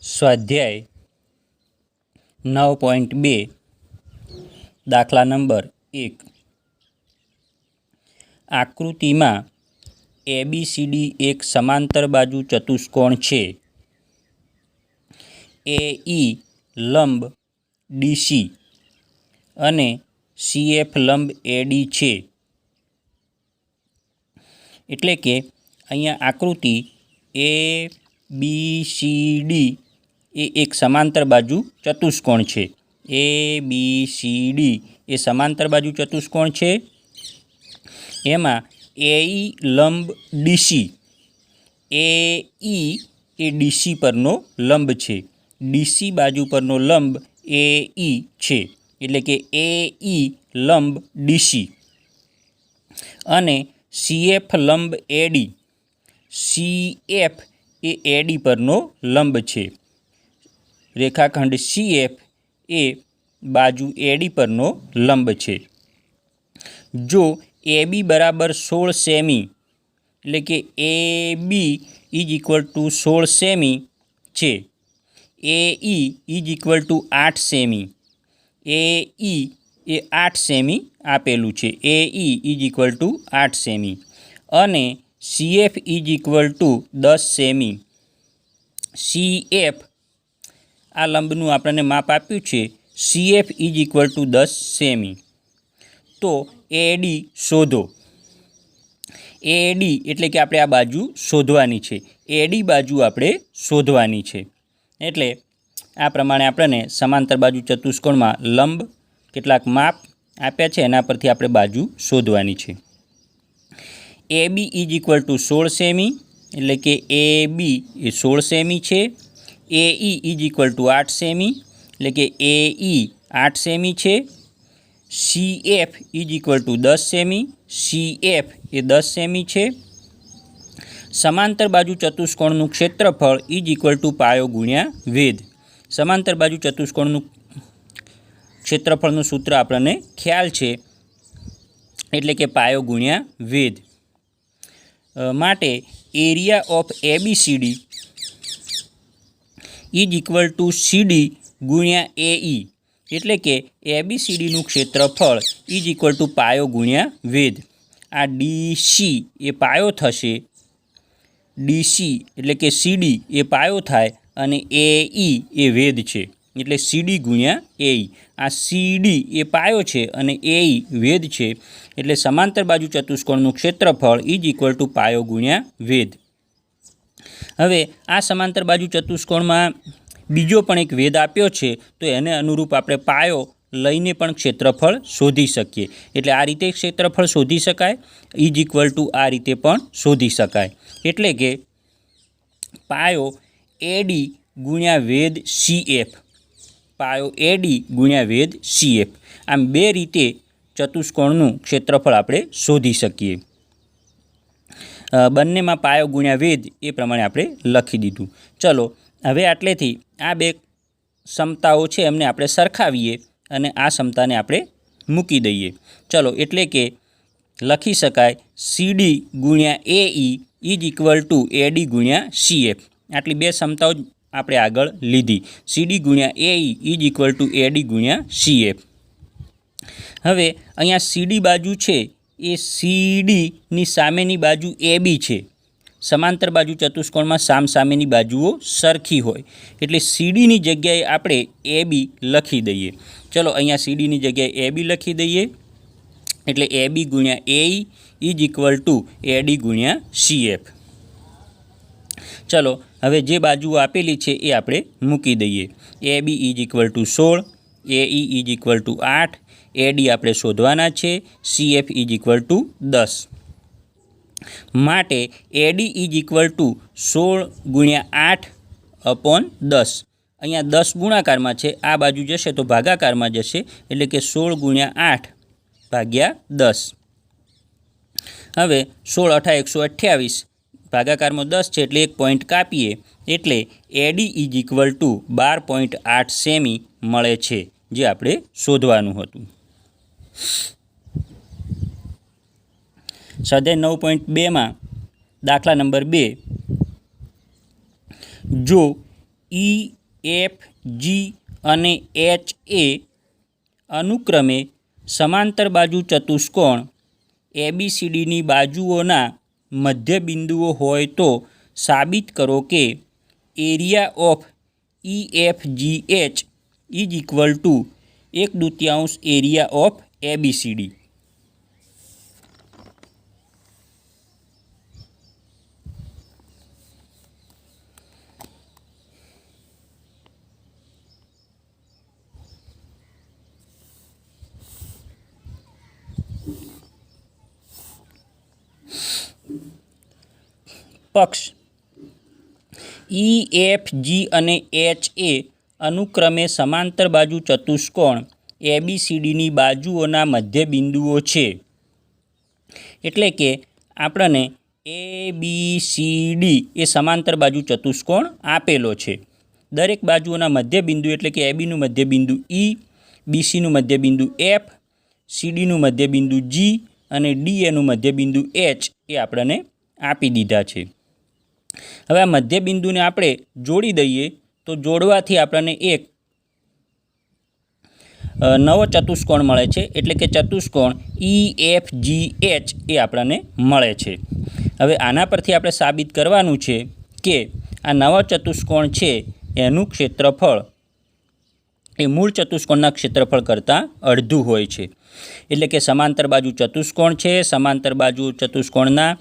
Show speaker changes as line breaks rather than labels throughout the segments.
સ્વાધ્યાય 9.2 દાખલા નંબર 1 આકૃતિમાં ABCD એક સમાંતર બાજુ ચતુષ્કોણ છે. AE લંબ DC અને CF લંબ AD છે. એટલે કે અહીંયા આકૃતિ ABCD એ એક સમાંતર બાજુ ચતુષ્કોણ છે. ABCD એ સમાંતર બાજુ ચતુષ્કોણ છે. એમાં AE લંબ DC, AE એ DC પરનો લંબ છે. DC બાજુ પરનો લંબ AE છે. એટલે કે AE લંબ DC અને CF લંબ AD, CF એ AD પરનો લંબ છે. રેખાખંડ CF એ બાજુ AD પરનો લંબ છે. જો AB બરાબર 16 સેમી એટલે કે AB is equal two 16 semi છે. AE is equal two 8 semi, AE A 8 semi આપેલું છે. AE is equal two 8 semi અને CF is equal two 10 semi. CF આ લંબનું આપણને માપ આપ્યું છે. CF is equal two 10 semi. તો AD શોધો. AD એટલે કે આપણે આ બાજુ શોધવાની છે. AD બાજુ આપણે શોધવાની છે. એટલે આ પ્રમાણે આપણને સમાંતર બાજુ ચતુષ્કોણમાં લંબ કેટલાક માપ આપ્યા છે, એના પરથી આપણે બાજુ શોધવાની છે. AB is equal two 16 semi એટલે કે AB એ 16 સેમી છે. AE is equal two 8 semi એટલે કે AE 8 સેમી છે. CF is equal two 10 semi, CF A 10 semi છે. સમાંતર બાજુ ચતુષ્કોણનું ક્ષેત્રફળ ઇઝ ઇક્વલ ટુ પાયો ગુણ્યા વેધ. સમાંતર બાજુ ચતુષ્કોણનું ક્ષેત્રફળનું સૂત્ર આપણને ખ્યાલ છે, એટલે કે પાયો ગુણ્યા વેધ. માટે area of ABCD is equal two CD ગુણ્યા AE એટલે કે ABCDનું ક્ષેત્રફળ ઇઝ ઇક્વલ ટુ પાયો ગુણ્યા વેધ. આ DC એ પાયો થશે, DC એટલે કે CD એ પાયો થાય અને AE એ વેધ છે એટલે CD ગુણ્યા AE. આ CD એ પાયો છે અને AE વેધ છે એટલે સમાંતર બાજુ ચતુષ્કોણનું ક્ષેત્રફળ ઇઝ ઇક્વલ ટુ પાયો ગુણ્યા વેધ. હવે આ સમાંતર બાજુ ચતુષ્કોણમાં બીજો પણ એક વેધ આપ્યો છે, તો એને અનુરૂપ આપણે પાયો લઈને પણ ક્ષેત્રફળ શોધી શકીએ. એટલે આ રીતે ક્ષેત્રફળ શોધી શકાય, ઇઝ ઇક્વલ ટુ આ રીતે પણ શોધી શકાય. એટલે કે પાયો AD ગુણ્યા વેધ CF, પાયો AD ગુણ્યા વેધ CF. આમ બે રીતે ચતુષ્કોણનું ક્ષેત્રફળ આપણે શોધી શકીએ. બંનેમાં પાયો ગુણ્યા વેધ એ પ્રમાણે આપણે લખી દીધું. ચલો હવે આટલેથી આ બે સમતાઓ છે એમને આપણે સરખાવીએ અને આ સમતાને આપણે મૂકી દઈએ. ચલો એટલે કે લખી શકાય CD ગુણ્યા AE is equal two AD ગુણ્યા CF. આટલી બે સમતાઓ જ આપણે આગળ લીધી. CD ગુણ્યા AE is equal two AD ગુણ્યા CF. હવે અહીંયા CD બાજુ છે એ CDની સામેની બાજુ AB છે. સમાંતર બાજુ ચતુષ્કોણમાં સામસામેની બાજુઓ સરખી હોય એટલે CDની જગ્યાએ આપણે AB લખી દઈએ. ચલો અહીંયા CDની જગ્યાએ AB લખી દઈએ એટલે AB ગુણ્યા AE is equal two AD ગુણ્યા CF. ચલો હવે જે બાજુઓ આપેલી છે એ આપણે મૂકી દઈએ. AB is equal two 16, AE is equal two 8, AD આપણે શોધવાના છે, CF ઇઝ ઇક્વલ ટુ 10. માટે AD ઇઝ ઇક્વલ ટુ 16 ગુણ્યા 8 અપોન 10. અહીંયા 10 ગુણાકારમાં છે, આ બાજુ જશે તો ભાગાકારમાં જશે એટલે કે 16 ગુણ્યા 8 ભાગ્યા 10. હવે 16 × 8 = 128, ભાગાકારમાં 10 છે એટલે 1 પોઈન્ટ કાપીએ એટલે AD is equal two 12.8 semi મળે છે, જે આપણે શોધવાનું હતું. સ્વાધ્યાય 9.2માં દાખલા નંબર 2 જો E એફ જી અને એચ એ અનુક્રમે સમાંતર બાજુ ચતુષ્કોણ એબીસીડીની બાજુઓના મધ્યબિંદુઓ હોય તો સાબિત કરો કે area of EFGH is equal to 1/2 area of ABCD. પક્ષ EFG અને HA અનુક્રમે સમાંતર બાજુ ચતુષ્કોણ એબીસીડીની બાજુઓના મધ્યબિંદુઓ છે. એટલે કે આપણને ABCD એ સમાંતર બાજુ ચતુષ્કોણ આપેલો છે. દરેક બાજુઓના મધ્યબિંદુ એટલે કે એબીનું મધ્યબિંદુ E, BCનું મધ્યબિંદુ F, CDનું મધ્યબિંદુ G અને DAનું મધ્યબિંદુ H એ આપણને આપી દીધા છે. હવે આ મધ્યબિંદુને આપણે જોડી દઈએ તો જોડવાથી આપણને એક નવો ચતુષ્કોણ મળે છે. એટલે કે ચતુષ્કોણ EFGH એ આપણને મળે છે. હવે આના પરથી આપણે સાબિત કરવાનું છે કે આ નવો ચતુષ્કોણ છે એનું ક્ષેત્રફળ એ મૂળ ચતુષ્કોણના ક્ષેત્રફળ કરતાં અડધું હોય છે. એટલે કે સમાંતર બાજુ ચતુષ્કોણ છે, સમાંતર બાજુ ચતુષ્કોણના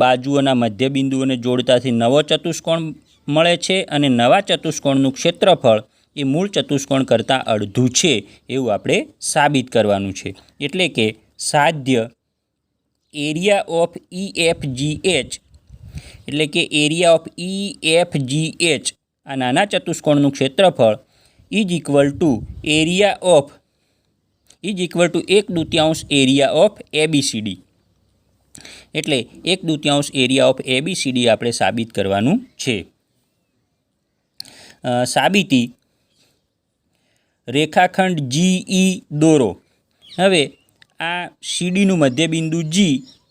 બાજુઓના મધ્યબિંદુઓને જોડતાથી નવો ચતુષ્કોણ મળે છે અને નવા ચતુષ્કોણનું ક્ષેત્રફળ એ મૂળ ચતુષ્કોણ કરતાં અડધું છે એવું આપણે સાબિત કરવાનું છે. એટલે કે સાધ્ય એરિયા ઓફ EFGH એટલે કે એરિયા ઓફ EFGH આ નાના ચતુષ્કોણનું ક્ષેત્રફળ is equal to 1/2 area of ABCD. એટલે 1/2 એરિયા ઓફ એબીસીડી આપણે સાબિત કરવાનું છે. સાબિતી રેખાખંડ GE દોરો. હવે આ સીડીનું મધ્યબિંદુ G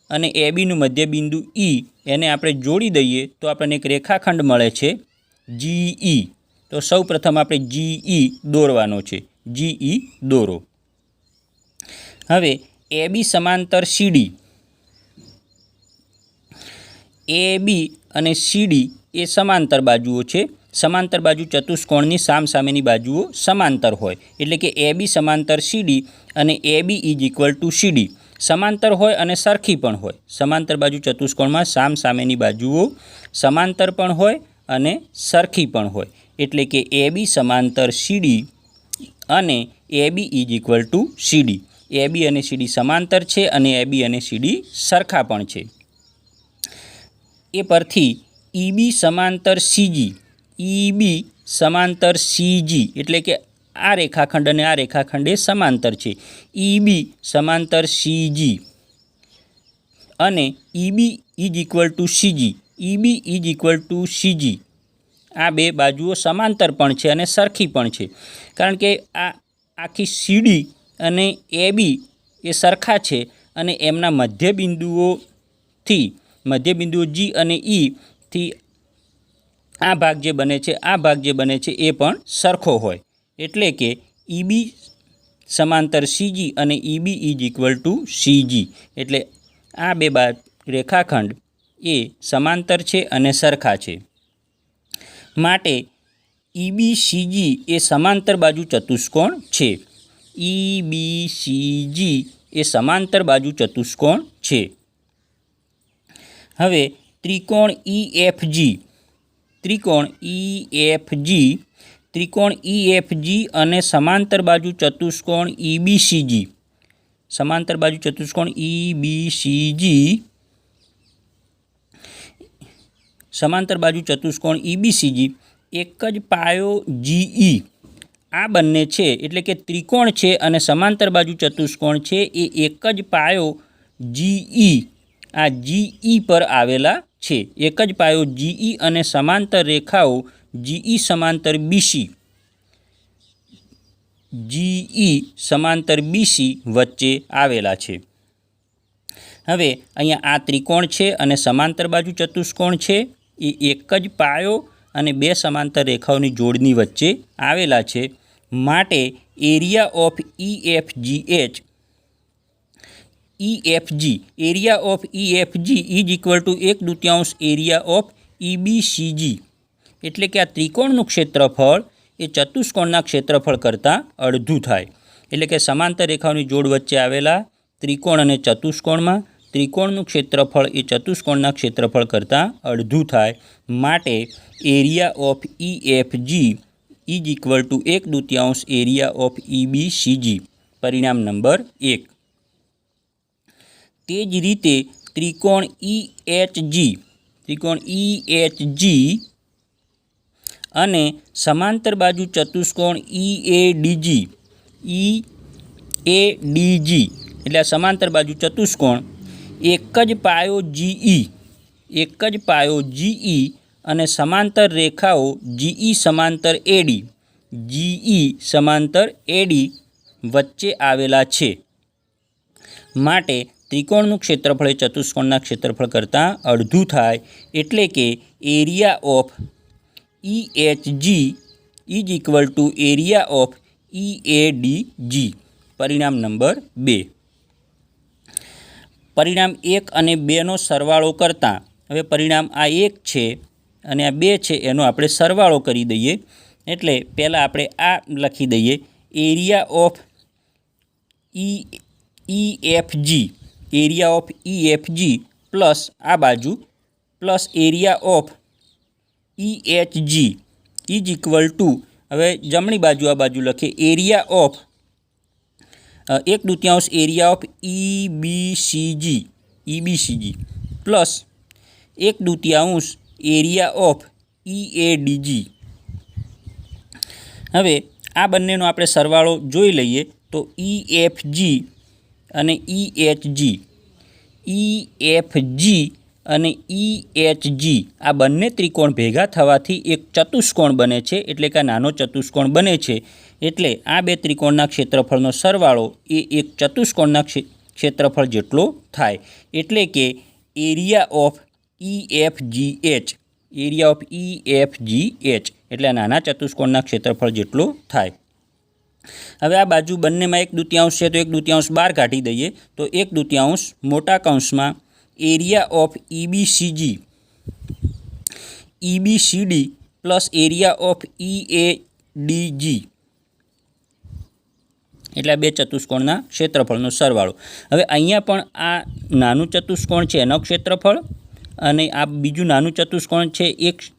અને એબીનું મધ્યબિંદુ E એને આપણે જોડી દઈએ તો આપણને એક રેખાખંડ મળે છે GE. તો સૌ પ્રથમ આપણે GE દોરવાનો છે. GE દોરો. હવે AB સમાંતર CD, AB અને CD એ સમાંતર બાજુઓ છે. સમાંતર બાજુ ચતુષ્કોણની સામસામેની બાજુઓ સમાંતર હોય. એટલે કે AB સમાંતર CD અને AB is equal two CD સમાંતર હોય અને સરખી પણ હોય. સમાંતર બાજુ ચતુષ્કોણમાં સામસામેની બાજુઓ સમાંતર પણ હોય અને સરખી પણ હોય. એટલે કે AB સમાંતર CD અને AB is equal two CD. AB અને CD સમાંતર છે અને AB અને CD સરખા પણ છે. એ પરથી EB સમાંતર CG, EB સમાંતર CG એટલે કે આ રેખાખંડ અને આ રેખાખંડ એ સમાંતર છે. EB સમાંતર CG અને EB is equal two CG, EB is equal two CG આ બે બાજુઓ સમાંતર પણ છે અને સરખી પણ છે. કારણ કે આ આખી CD અને AB એ સરખા છે અને એમના મધ્યબિંદુઓ G અને E થી આ ભાગ જે બને છે એ પણ સરખો હોય. એટલે કે EB સમાંતર CG અને EB is equal two CG. એટલે આ બે રેખાખંડ એ સમાંતર છે અને સરખા છે. માટે EBCG એ સમાંતર બાજુ ચતુષ્કોણ છે. EBCG એ સમાંતર બાજુ ચતુષ્કોણ છે. હવે ત્રિકોણ EFG અને સમાંતર બાજુ ચતુષ્કોણ EBCG, સમાંતર બાજુ ચતુષ્કોણ EBCG, સમાંતર બાજુ ચતુષ્કોણ EBCG એક જ પાયો GE આ બંને છે. એટલે કે ત્રિકોણ છે અને સમાંતર બાજુ ચતુષ્કોણ છે એ એક જ પાયો GE આ GE પર આવેલા છે. એક જ પાયો GE અને સમાંતર રેખાઓ GE સમાંતર BC, GE સમાંતર BC વચ્ચે આવેલા છે. હવે અહીંયા આ ત્રિકોણ છે અને સમાંતર બાજુ ચતુષ્કોણ છે એ એક જ પાયો અને બે સમાંતર રેખાઓની જોડની વચ્ચે આવેલા છે માટે area of EFGH area of EFG is equal to 1/2 area of EBCG એટલે કે આ ત્રિકોણનું ક્ષેત્રફળ એ ચતુષ્કોણના ક્ષેત્રફળ કરતાં અડધું થાય એટલે કે સમાંતર રેખાઓની જોડ વચ્ચે આવેલા ત્રિકોણ અને ચતુષ્કોણમાં ત્રિકોણનું ક્ષેત્રફળ એ ચતુષ્કોણના ક્ષેત્રફળ કરતાં અડધું થાય માટે area of EFG is equal to 1/2 area of EBCG પરિણામ નંબર 1 તે જ રીતે ત્રિકોણ EHG અને સમાંતર બાજુ ચતુષ્કોણ EADG એટલે આ સમાંતર બાજુ ચતુષ્કોણ એક જ પાયો GE અને સમાંતર રેખાઓ GE સમાંતર AD વચ્ચે આવેલા છે માટે ત્રિકોણનું ક્ષેત્રફળ એ ચતુષ્કોણના ક્ષેત્રફળ કરતાં અડધું થાય એટલે કે area of EHG is equal two area of EADG પરિણામ નંબર 2 પરિણામ 1 અને 2નો સરવાળો કરતાં હવે પરિણામ આ 1 છે અને આ 2 છે એનો આપણે સરવાળો કરી દઈએ એટલે પહેલાં આપણે આ લખી દઈએ એરિયા ઓફ EFG પ્લસ આ બાજુ plus area of EHG is equal two હવે જમણી બાજુ આ બાજુ લખીએ area of 1/2 area of EBCG plus 1/2 area of EADG હવે આ બંનેનો આપણે સરવાળો જોઈ લઈએ તો EFG અને EHG અને EHG આ બંને ત્રિકોણ ભેગા થવાથી એક ચતુષ્કોણ બને છે એટલે કે નાનો ચતુષ્કોણ બને છે એટલે આ બે ત્રિકોણના ક્ષેત્રફળનો સરવાળો એ એક ચતુષ્કોણના ક્ષેત્રફળ જેટલો થાય એટલે કે એરિયા ઓફ EFGH એટલે આ નાના ચતુષ્કોણના ક્ષેત્રફળ જેટલો થાય હવે આ બાજુ બંનેમાં 1/2 છે તો 1/2 બહાર કાઢી દઈએ તો 1/2 મોટા કૌંસમાં area of EBCD plus area of EADG એટલે આ બે ચતુષ્કોણના ક્ષેત્રફળનો સરવાળો હવે અહીંયા પણ આ નાનું ચતુષ્કોણ છે એનો ક્ષેત્રફળ અને આ બીજું નાનું ચતુષ્કોણ છે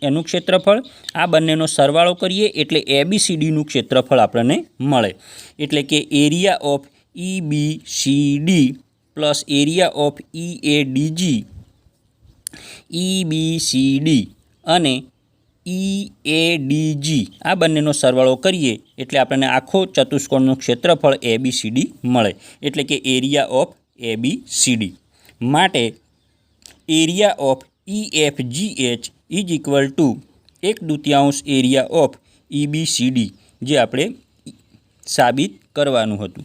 એનું ક્ષેત્રફળ આ બંનેનો સરવાળો કરીએ એટલે ABCDનું ક્ષેત્રફળ આપણને મળે એટલે કે area of EBCD plus area of EBCD અને EADG આ બંનેનો સરવાળો કરીએ એટલે આપણને આખો ચતુષ્કોણનું ક્ષેત્રફળ ABCD મળે એટલે કે એરિયા ઓફ ABCD માટે area of EFGH is equal to 1/2 area of EBCD જે આપણે સાબિત કરવાનું હતું